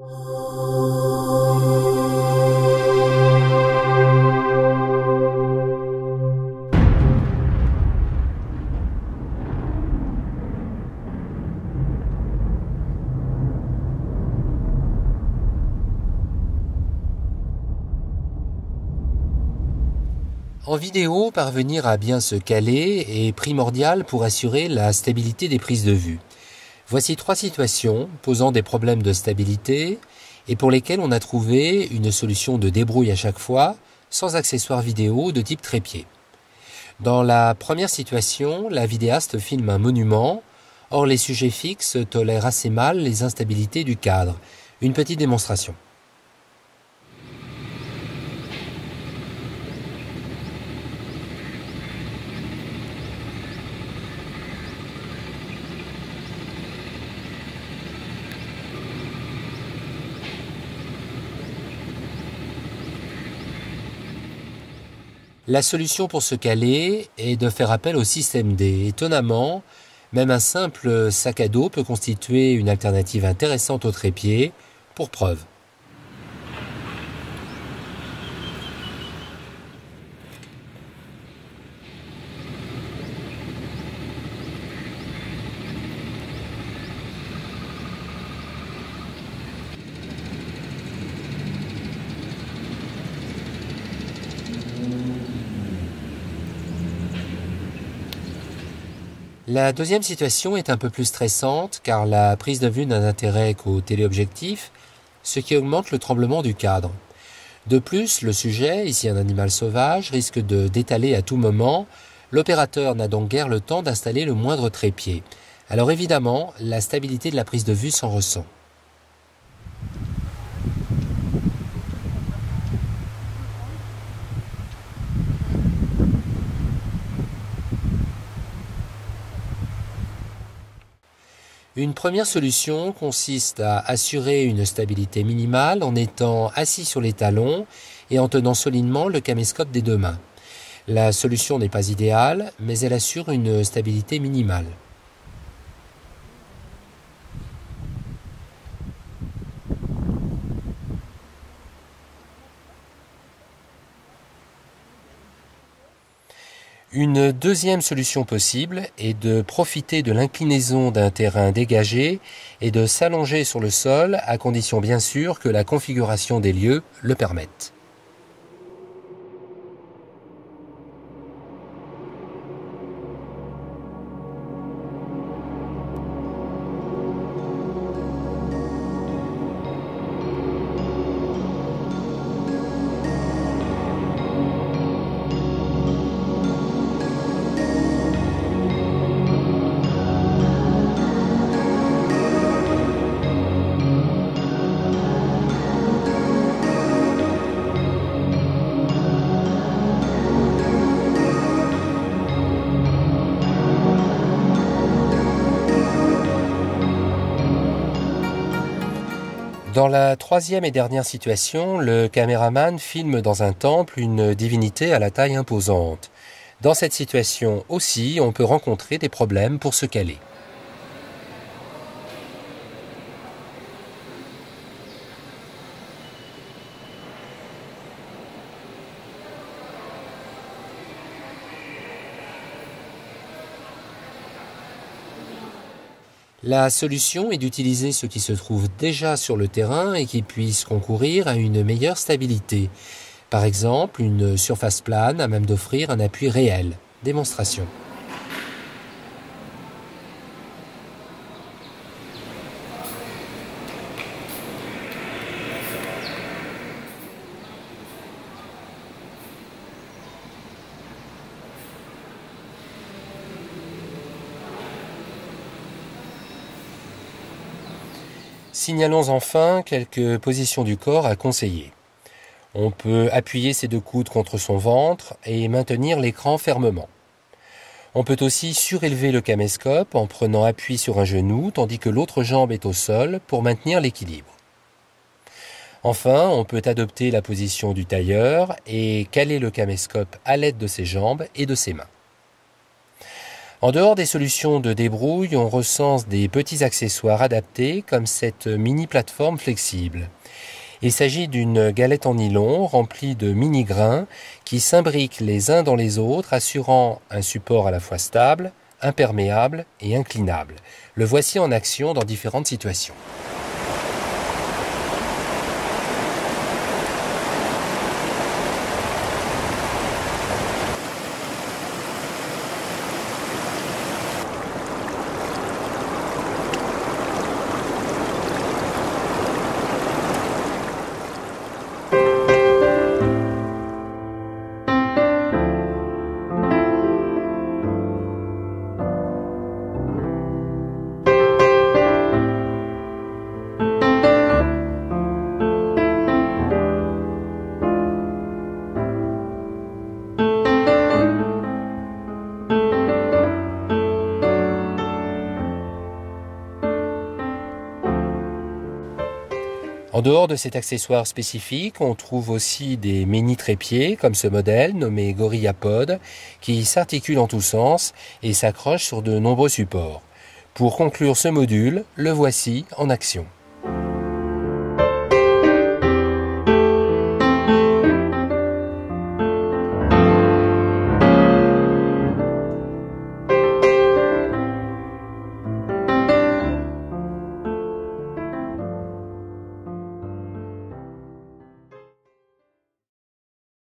En vidéo, parvenir à bien se caler est primordial pour assurer la stabilité des prises de vue. Voici 3 situations posant des problèmes de stabilité et pour lesquelles on a trouvé une solution de débrouille à chaque fois, sans accessoires vidéo de type trépied. Dans la première situation, la vidéaste filme un monument, or les sujets fixes tolèrent assez mal les instabilités du cadre. Une petite démonstration. La solution pour se caler est de faire appel au système D. Étonnamment, même un simple sac à dos peut constituer une alternative intéressante au trépied, pour preuve. La deuxième situation est un peu plus stressante car la prise de vue n'a d'intérêt qu'au téléobjectif, ce qui augmente le tremblement du cadre. De plus, le sujet, ici un animal sauvage, risque de d'étaler à tout moment. L'opérateur n'a donc guère le temps d'installer le moindre trépied. Alors évidemment, la stabilité de la prise de vue s'en ressent. Une première solution consiste à assurer une stabilité minimale en étant assis sur les talons et en tenant solidement le caméscope des 2 mains. La solution n'est pas idéale, mais elle assure une stabilité minimale. Une deuxième solution possible est de profiter de l'inclinaison d'un terrain dégagé et de s'allonger sur le sol, à condition bien sûr que la configuration des lieux le permette. Dans la troisième et dernière situation, le caméraman filme dans un temple une divinité à la taille imposante. Dans cette situation aussi, on peut rencontrer des problèmes pour se caler. La solution est d'utiliser ce qui se trouve déjà sur le terrain et qui puisse concourir à une meilleure stabilité. Par exemple, une surface plane à même d'offrir un appui réel. Démonstration. Signalons enfin quelques positions du corps à conseiller. On peut appuyer ses 2 coudes contre son ventre et maintenir l'écran fermement. On peut aussi surélever le caméscope en prenant appui sur un genou tandis que l'autre jambe est au sol pour maintenir l'équilibre. Enfin, on peut adopter la position du tailleur et caler le caméscope à l'aide de ses jambes et de ses mains. En dehors des solutions de débrouille, on recense des petits accessoires adaptés comme cette mini plateforme flexible. Il s'agit d'une galette en nylon remplie de mini-grains qui s'imbriquent les uns dans les autres, assurant un support à la fois stable, imperméable et inclinable. Le voici en action dans différentes situations. En dehors de cet accessoire spécifique, on trouve aussi des mini-trépieds comme ce modèle nommé GorillaPod qui s'articule en tous sens et s'accroche sur de nombreux supports. Pour conclure ce module, le voici en action.